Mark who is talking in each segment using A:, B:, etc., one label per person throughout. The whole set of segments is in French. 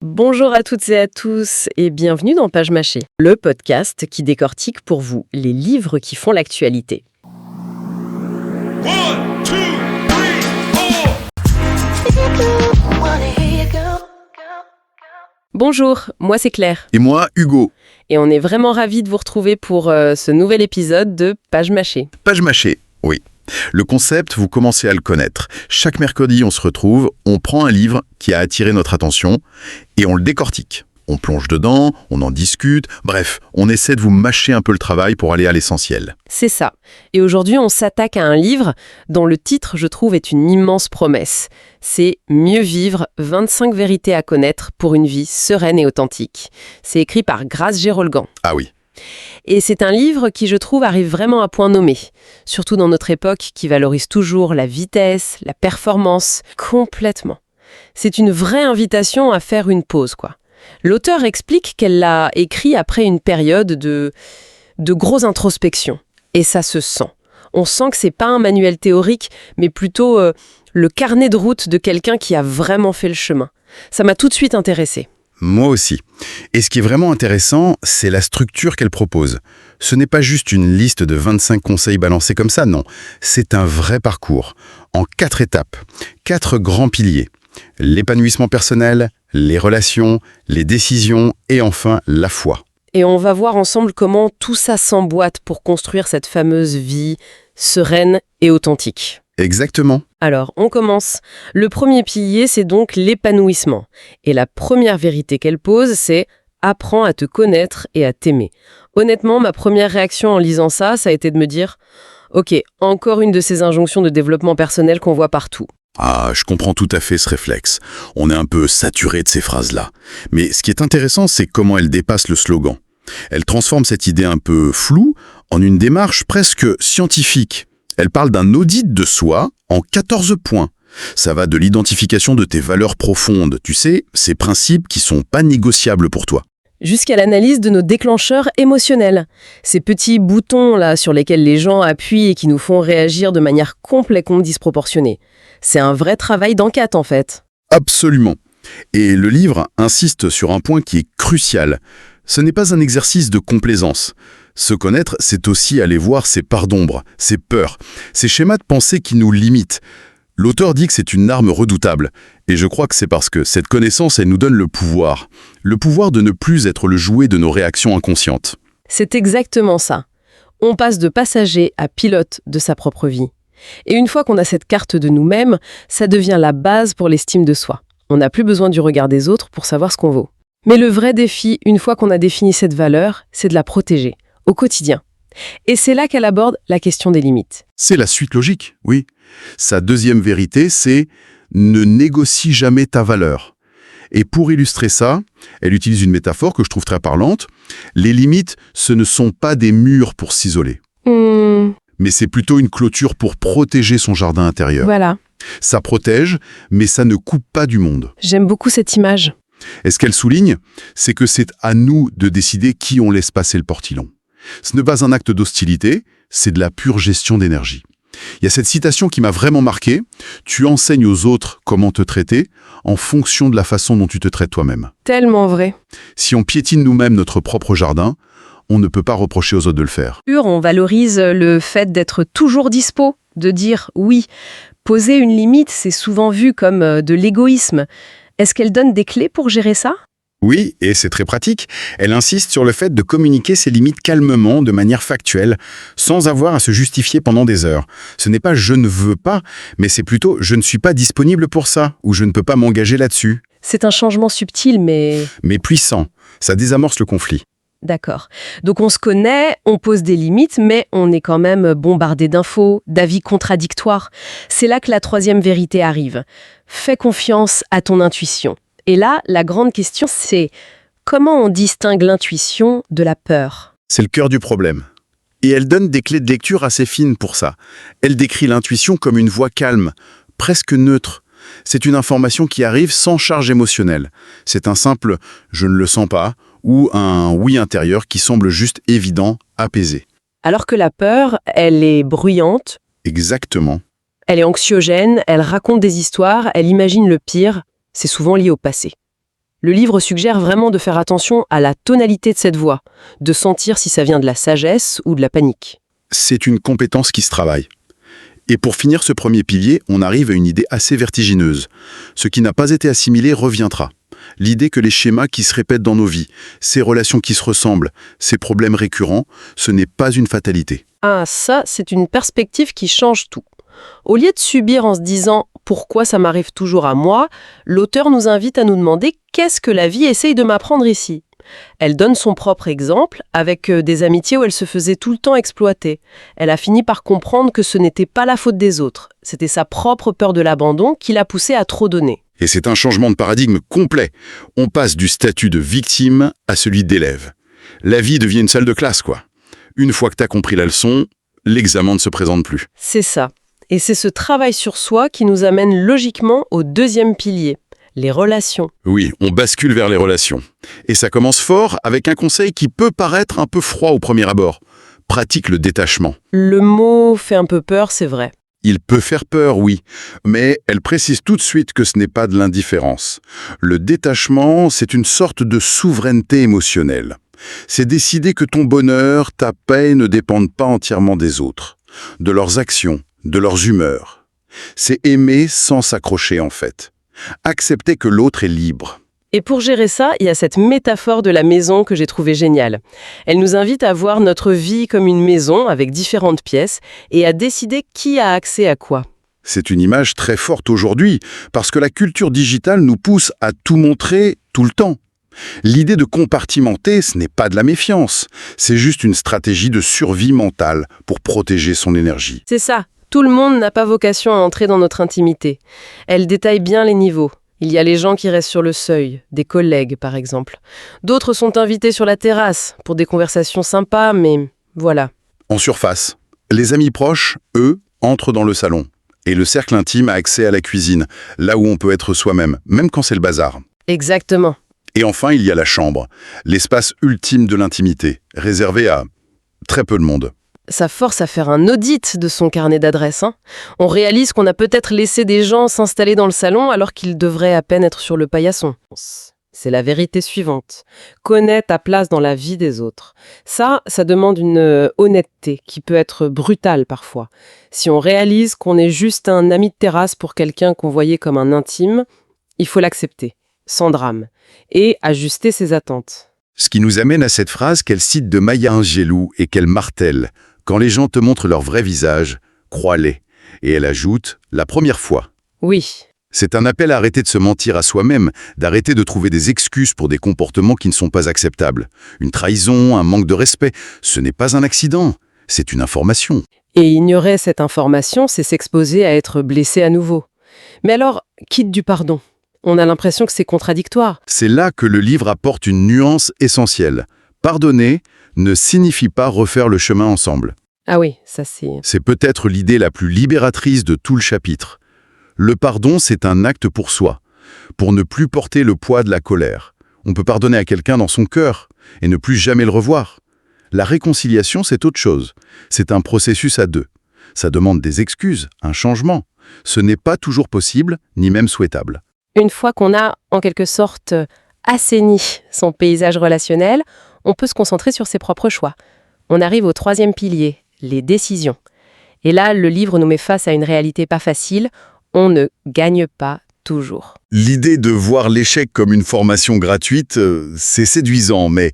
A: Bonjour à toutes et à tous et bienvenue dans Page Mâchée, le podcast qui décortique pour vous les livres qui font l'actualité.
B: One, two, three, four.
A: Bonjour, moi c'est Claire
C: Et moi, Hugo.
A: et on est vraiment ravis de vous retrouver pour ce nouvel épisode de Page Mâchée.
C: Page Mâchée, oui. Le concept, vous commencez à le connaître. Chaque mercredi, on se retrouve, on prend un livre qui a attiré notre attention et on le décortique. On plonge dedans, on en discute, bref, on essaie de vous mâcher un peu le travail pour aller à l'essentiel.
A: C'est ça. Et aujourd'hui, on s'attaque à un livre dont le titre, je trouve, est une immense promesse. C'est Mieux vivre, 25 vérités à connaître pour une vie sereine et authentique. C'est écrit par Grace Gérolgan.
C: Ah oui.
A: Et c'est un livre qui, je trouve, arrive vraiment à point nommé. Surtout dans notre époque qui valorise toujours la vitesse, la performance, complètement. C'est une vraie invitation à faire une pause, quoi. L'auteur explique qu'elle l'a écrit après une période de grosse introspection. Et ça se sent. On sent que c'est pas un manuel théorique, mais plutôt le carnet de route de quelqu'un qui a vraiment fait le chemin. Ça m'a tout de suite intéressée.
C: Moi aussi. Et ce qui est vraiment intéressant, c'est la structure qu'elle propose. Ce n'est pas juste une liste de 25 conseils balancés comme ça, non. C'est un vrai parcours, en 4 étapes, 4 grands piliers. L'épanouissement personnel, les relations, les décisions et enfin la foi.
A: Et on va voir ensemble comment tout ça s'emboîte pour construire cette fameuse vie sereine et authentique.
C: Exactement.
A: Alors, on commence. Le premier pilier, c'est donc l'épanouissement. Et la première vérité qu'elle pose, c'est « apprends à te connaître et à t'aimer ». Honnêtement, ma première réaction en lisant ça, ça a été de me dire « Ok, encore une de ces injonctions de développement personnel qu'on voit partout ».
C: Ah, je comprends tout à fait ce réflexe. On est un peu saturé de ces phrases-là. Mais ce qui est intéressant, c'est comment elle dépasse le slogan. Elle transforme cette idée un peu floue en une démarche presque scientifique. Elle parle d'un audit de soi en 14 points. Ça va de l'identification de tes valeurs profondes, tu sais, ces principes qui sont pas négociables pour toi.
A: Jusqu'à l'analyse de nos déclencheurs émotionnels. Ces petits boutons là sur lesquels les gens appuient et qui nous font réagir de manière complètement disproportionnée. C'est un vrai travail d'enquête en fait.
C: Absolument. Et le livre insiste sur un point qui est crucial. Ce n'est pas un exercice de complaisance. Se connaître, c'est aussi aller voir ses parts d'ombre, ses peurs, ces schémas de pensée qui nous limitent. L'auteur dit que c'est une arme redoutable. Et je crois que c'est parce que cette connaissance, elle nous donne le pouvoir. Le pouvoir de ne plus être le jouet de nos réactions inconscientes.
A: C'est exactement ça. On passe de passager à pilote de sa propre vie. Et une fois qu'on a cette carte de nous-mêmes, ça devient la base pour l'estime de soi. On n'a plus besoin du regard des autres pour savoir ce qu'on vaut. Mais le vrai défi, une fois qu'on a défini cette valeur, c'est de la protéger, au quotidien. Et c'est là qu'elle aborde la question des limites.
C: C'est la suite logique, oui. Sa deuxième vérité, c'est « ne négocie jamais ta valeur ». Et pour illustrer ça, elle utilise une métaphore que je trouve très parlante. Les limites, ce ne sont pas des murs pour s'isoler. Mais c'est plutôt une clôture pour protéger son jardin intérieur.
A: Voilà.
C: Ça protège, mais ça ne coupe pas du monde.
A: J'aime beaucoup cette image.
C: Et ce qu'elle souligne, c'est que c'est à nous de décider qui on laisse passer le portillon. Ce n'est pas un acte d'hostilité, c'est de la pure gestion d'énergie. Il y a cette citation qui m'a vraiment marqué. « Tu enseignes aux autres comment te traiter en fonction de la façon dont tu te traites toi-même.
A: Tellement vrai. »
C: Si on piétine nous-mêmes notre propre jardin, on ne peut pas reprocher aux autres de le faire.
A: On valorise le fait d'être toujours dispo, de dire oui. Poser une limite, c'est souvent vu comme de l'égoïsme. Est-ce qu'elle donne des clés pour gérer ça ?
C: Oui, et c'est très pratique. Elle insiste sur le fait de communiquer ses limites calmement, de manière factuelle, sans avoir à se justifier pendant des heures. Ce n'est pas « je ne veux pas », mais c'est plutôt « je ne suis pas disponible pour ça » ou « je ne peux pas m'engager là-dessus ».
A: C'est un changement subtil, mais
C: puissant. Ça désamorce le conflit.
A: d'accord. Donc on se connaît, on pose des limites, mais on est quand même bombardé d'infos, d'avis contradictoires. C'est là que la troisième vérité arrive. Fais confiance à ton intuition. Et là, la grande question, c'est comment on distingue l'intuition de la peur ?
C: C'est le cœur du problème. Et elle donne des clés de lecture assez fines pour ça. Elle décrit l'intuition comme une voix calme, presque neutre. C'est une information qui arrive sans charge émotionnelle. C'est un simple « je ne le sens pas » ou un « oui intérieur » qui semble juste évident, apaisé.
A: Alors que la peur, elle est bruyante,
C: Exactement.
A: elle est anxiogène, elle raconte des histoires, elle imagine le pire. C'est souvent lié au passé. Le livre suggère vraiment de faire attention à la tonalité de cette voix, de sentir si ça vient de la sagesse ou de la panique.
C: C'est une compétence qui se travaille. Et pour finir ce premier pilier, on arrive à une idée assez vertigineuse. Ce qui n'a pas été assimilé reviendra. L'idée que les schémas qui se répètent dans nos vies, ces relations qui se ressemblent, ces problèmes récurrents, ce n'est pas une fatalité.
A: Ah, ça, c'est une perspective qui change tout. Au lieu de subir en se disant « pourquoi ça m'arrive toujours à moi ?», l'auteur nous invite à nous demander « qu'est-ce que la vie essaye de m'apprendre ici ?» Elle donne son propre exemple avec des amitiés où elle se faisait tout le temps exploiter. Elle a fini par comprendre que ce n'était pas la faute des autres. C'était sa propre peur de l'abandon qui l'a poussée à trop donner.
C: Et c'est un changement de paradigme complet. On passe du statut de victime à celui d'élève. La vie devient une salle de classe, quoi. Une fois que t'as compris la leçon, l'examen ne se présente plus.
A: C'est ça. Et c'est ce travail sur soi qui nous amène logiquement au deuxième pilier, les relations.
C: Oui, on bascule vers les relations. Et ça commence fort avec un conseil qui peut paraître un peu froid au premier abord. Pratique le détachement.
A: Le mot fait un peu peur, c'est vrai.
C: Il peut faire peur, oui, mais elle précise tout de suite que ce n'est pas de l'indifférence. Le détachement, c'est une sorte de souveraineté émotionnelle. C'est décider que ton bonheur, ta paix ne dépendent pas entièrement des autres, de leurs actions, de leurs humeurs. C'est aimer sans s'accrocher en fait. Accepter que l'autre est libre.
A: Et pour gérer ça, il y a cette métaphore de la maison que j'ai trouvée géniale. Elle nous invite à voir notre vie comme une maison avec différentes pièces et à décider qui a accès à quoi.
C: C'est une image très forte aujourd'hui, parce que la culture digitale nous pousse à tout montrer tout le temps. L'idée de compartimenter, ce n'est pas de la méfiance, c'est juste une stratégie de survie mentale pour protéger son énergie.
A: C'est ça, tout le monde n'a pas vocation à entrer dans notre intimité. Elle détaille bien les niveaux. Il y a les gens qui restent sur le seuil, des collègues par exemple. D'autres sont invités sur la terrasse pour des conversations sympas, mais voilà.
C: En surface, les amis proches, eux, entrent dans le salon. Et le cercle intime a accès à la cuisine, là où on peut être soi-même, même quand c'est le bazar.
A: Exactement.
C: Et enfin, il y a la chambre, l'espace ultime de l'intimité, réservé à très peu de monde.
A: Ça force à faire un audit de son carnet d'adresses. On réalise qu'on a peut-être laissé des gens s'installer dans le salon alors qu'ils devraient à peine être sur le paillasson. C'est la vérité suivante. Connais ta place dans la vie des autres. Ça demande une honnêteté qui peut être brutale parfois. Si on réalise qu'on est juste un ami de terrasse pour quelqu'un qu'on voyait comme un intime, il faut l'accepter, sans drame, et ajuster ses attentes.
C: Ce qui nous amène à cette phrase qu'elle cite de Maya Angelou et qu'elle martèle. Quand les gens te montrent leur vrai visage, crois-les. Et elle ajoute « la première fois ».
A: Oui.
C: C'est un appel à arrêter de se mentir à soi-même, d'arrêter de trouver des excuses pour des comportements qui ne sont pas acceptables. Une trahison, un manque de respect, ce n'est pas un accident, c'est une information.
A: Et ignorer cette information, c'est s'exposer à être blessé à nouveau. Mais alors, quitte du pardon. On a l'impression que c'est contradictoire.
C: C'est là que le livre apporte une nuance essentielle. Pardonner ne signifie pas refaire le chemin ensemble.
A: Ah oui, ça c'est...
C: C'est peut-être l'idée la plus libératrice de tout le chapitre. Le pardon, c'est un acte pour soi, pour ne plus porter le poids de la colère. On peut pardonner à quelqu'un dans son cœur et ne plus jamais le revoir. La réconciliation, c'est autre chose. C'est un processus à deux. Ça demande des excuses, un changement. Ce n'est pas toujours possible, ni même souhaitable.
A: Une fois qu'on a, en quelque sorte, assaini son paysage relationnel, on peut se concentrer sur ses propres choix. On arrive au troisième pilier, les décisions. Et là, le livre nous met face à une réalité pas facile. On ne gagne pas toujours.
C: L'idée de voir l'échec comme une formation gratuite, c'est séduisant, mais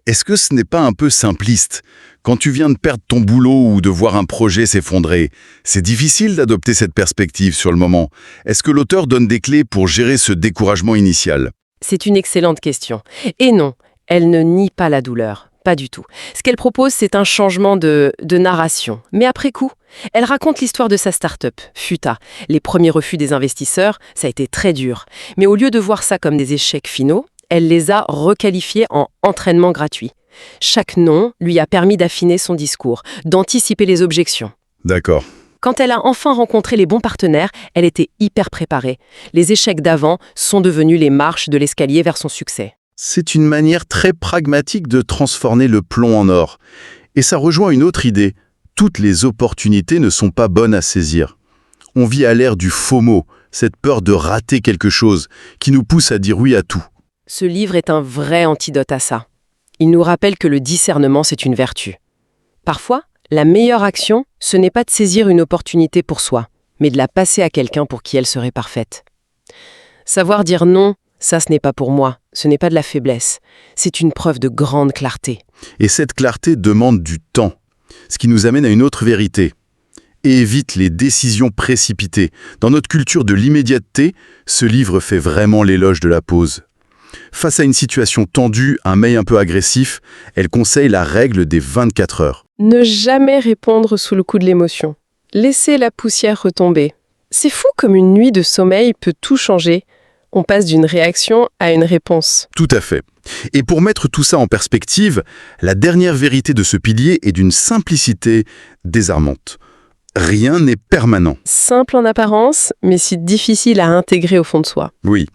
C: est-ce que ce n'est pas un peu simpliste ? Quand tu viens de perdre ton boulot ou de voir un projet s'effondrer, c'est difficile d'adopter cette perspective sur le moment. Est-ce que l'auteur donne des clés pour gérer ce découragement initial ?
A: C'est une excellente question. Et non, elle ne nie pas la douleur. Pas du tout. Ce qu'elle propose, c'est un changement de narration. Mais après coup, elle raconte l'histoire de sa start-up, Futa. Les premiers refus des investisseurs, ça a été très dur. Mais au lieu de voir ça comme des échecs finaux, elle les a requalifiés en entraînement gratuit. Chaque non lui a permis d'affiner son discours, d'anticiper les objections.
C: D'accord.
A: Quand elle a enfin rencontré les bons partenaires, elle était hyper préparée. Les échecs d'avant sont devenus les marches de l'escalier vers son succès.
C: C'est une manière très pragmatique de transformer le plomb en or. Et ça rejoint une autre idée. Toutes les opportunités ne sont pas bonnes à saisir. On vit à l'ère du FOMO, cette peur de rater quelque chose, qui nous pousse à dire oui à tout.
A: Ce livre est un vrai antidote à ça. Il nous rappelle que le discernement, c'est une vertu. Parfois, la meilleure action, ce n'est pas de saisir une opportunité pour soi, mais de la passer à quelqu'un pour qui elle serait parfaite. Savoir dire non, ça ce n'est pas pour moi, ce n'est pas de la faiblesse, c'est une preuve de grande clarté.
C: Et cette clarté demande du temps, ce qui nous amène à une autre vérité. Et évite les décisions précipitées. Dans notre culture de l'immédiateté, ce livre fait vraiment l'éloge de la pause. Face à une situation tendue, un mail un peu agressif, elle conseille la règle des 24 heures.
A: Ne jamais répondre sous le coup de l'émotion. Laissez la poussière retomber. C'est fou comme une nuit de sommeil peut tout changer. On passe d'une réaction à une réponse.
C: Tout à fait. Et pour mettre tout ça en perspective, la dernière vérité de ce pilier est d'une simplicité désarmante. Rien n'est permanent.
A: Simple en apparence, mais si difficile à intégrer au fond de soi.
C: Oui.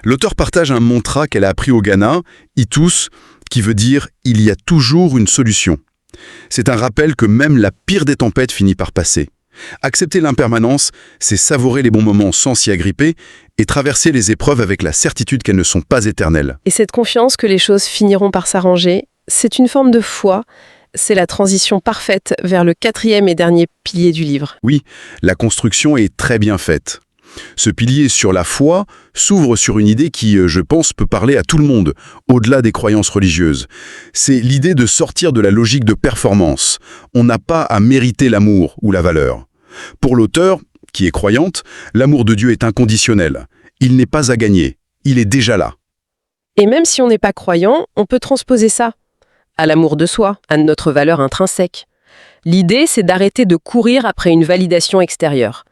C: L'auteur partage un mantra qu'elle a appris au Ghana, Itus, qui veut dire « il y a toujours une solution ». C'est un rappel que même la pire des tempêtes finit par passer. Accepter l'impermanence, c'est savourer les bons moments sans s'y agripper et traverser les épreuves avec la certitude qu'elles ne sont pas éternelles.
A: Et cette confiance que les choses finiront par s'arranger, c'est une forme de foi. C'est la transition parfaite vers le 4e et dernier pilier du livre.
C: Oui, la construction est très bien faite. Ce pilier sur la foi s'ouvre sur une idée qui, je pense, peut parler à tout le monde, au-delà des croyances religieuses. C'est l'idée de sortir de la logique de performance. On n'a pas à mériter l'amour ou la valeur. Pour l'auteur, qui est croyante, l'amour de Dieu est inconditionnel. Il n'est pas à gagner. Il est déjà là.
A: Et même si on n'est pas croyant, on peut transposer ça à l'amour de soi, à notre valeur intrinsèque. L'idée, c'est d'arrêter de courir après une validation extérieure.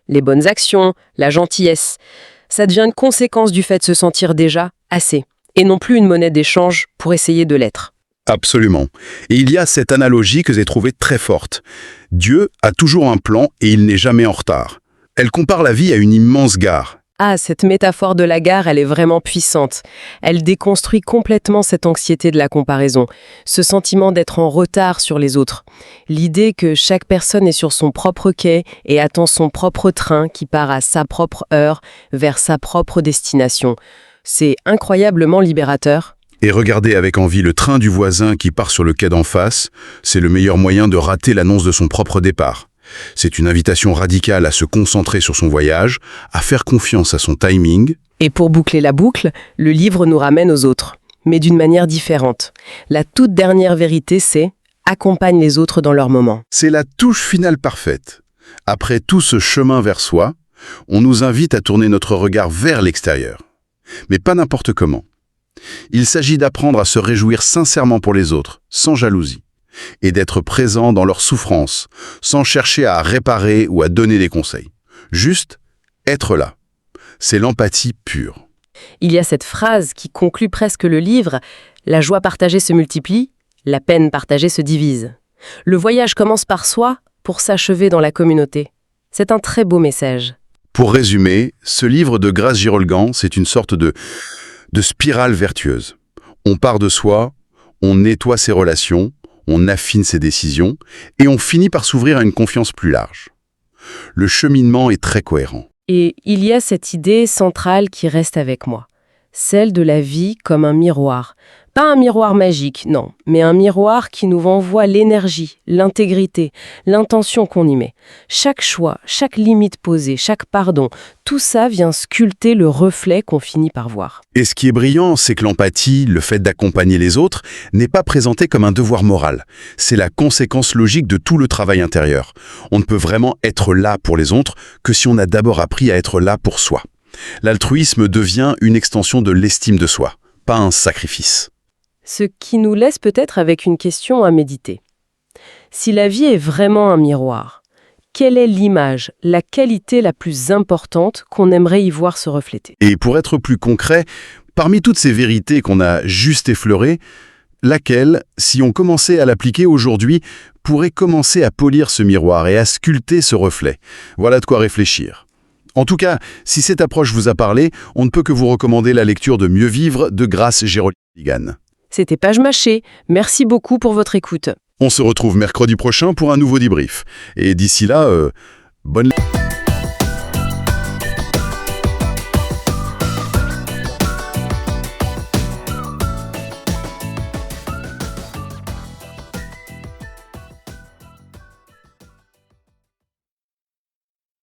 A: Les bonnes actions, la gentillesse, ça devient une conséquence du fait de se sentir déjà assez, et non plus une monnaie d'échange pour essayer de l'être.
C: Absolument. Et il y a cette analogie que j'ai trouvée très forte. Dieu a toujours un plan et il n'est jamais en retard. Elle compare la vie à une immense gare.
A: Ah, cette métaphore de la gare, elle est vraiment puissante. Elle déconstruit complètement cette anxiété de la comparaison, ce sentiment d'être en retard sur les autres. L'idée que chaque personne est sur son propre quai et attend son propre train qui part à sa propre heure, vers sa propre destination. C'est incroyablement libérateur.
C: Et regarder avec envie le train du voisin qui part sur le quai d'en face, c'est le meilleur moyen de rater l'annonce de son propre départ. C'est une invitation radicale à se concentrer sur son voyage, à faire confiance à son timing.
A: Et pour boucler la boucle, le livre nous ramène aux autres, mais d'une manière différente. La toute dernière vérité, c'est « accompagne les autres dans leur moment ».
C: C'est la touche finale parfaite. Après tout ce chemin vers soi, on nous invite à tourner notre regard vers l'extérieur. Mais pas n'importe comment. Il s'agit d'apprendre à se réjouir sincèrement pour les autres, sans jalousie. Et d'être présent dans leur souffrance, sans chercher à réparer ou à donner des conseils. Juste être là. C'est l'empathie pure.
A: Il y a cette phrase qui conclut presque le livre « La joie partagée se multiplie, la peine partagée se divise ». Le voyage commence par soi pour s'achever dans la communauté. C'est un très beau message.
C: Pour résumer, ce livre de Grace Girolgan, c'est une sorte de spirale vertueuse. On part de soi, on nettoie ses relations, on affine ses décisions, et on finit par s'ouvrir à une confiance plus large. Le cheminement est très cohérent.
A: Et il y a cette idée centrale qui reste avec moi, celle de la vie comme un miroir. Pas un miroir magique, non, mais un miroir qui nous renvoie l'énergie, l'intégrité, l'intention qu'on y met. Chaque choix, chaque limite posée, chaque pardon, tout ça vient sculpter le reflet qu'on finit par voir.
C: Et ce qui est brillant, c'est que l'empathie, le fait d'accompagner les autres, n'est pas présenté comme un devoir moral. C'est la conséquence logique de tout le travail intérieur. On ne peut vraiment être là pour les autres que si on a d'abord appris à être là pour soi. L'altruisme devient une extension de l'estime de soi, pas un sacrifice.
A: Ce qui nous laisse peut-être avec une question à méditer. Si la vie est vraiment un miroir, quelle est l'image, la qualité la plus importante qu'on aimerait y voir se refléter ?
C: Et pour être plus concret, parmi toutes ces vérités qu'on a juste effleurées, laquelle, si on commençait à l'appliquer aujourd'hui, pourrait commencer à polir ce miroir et à sculpter ce reflet ? Voilà de quoi réfléchir. En tout cas, si cette approche vous a parlé, on ne peut que vous recommander la lecture de Mieux vivre de Grace Girolgan.
A: C'était Page Mâchée. Merci beaucoup pour votre écoute.
C: On se retrouve mercredi prochain pour un nouveau débrief. Et d'ici là, bonne lecture.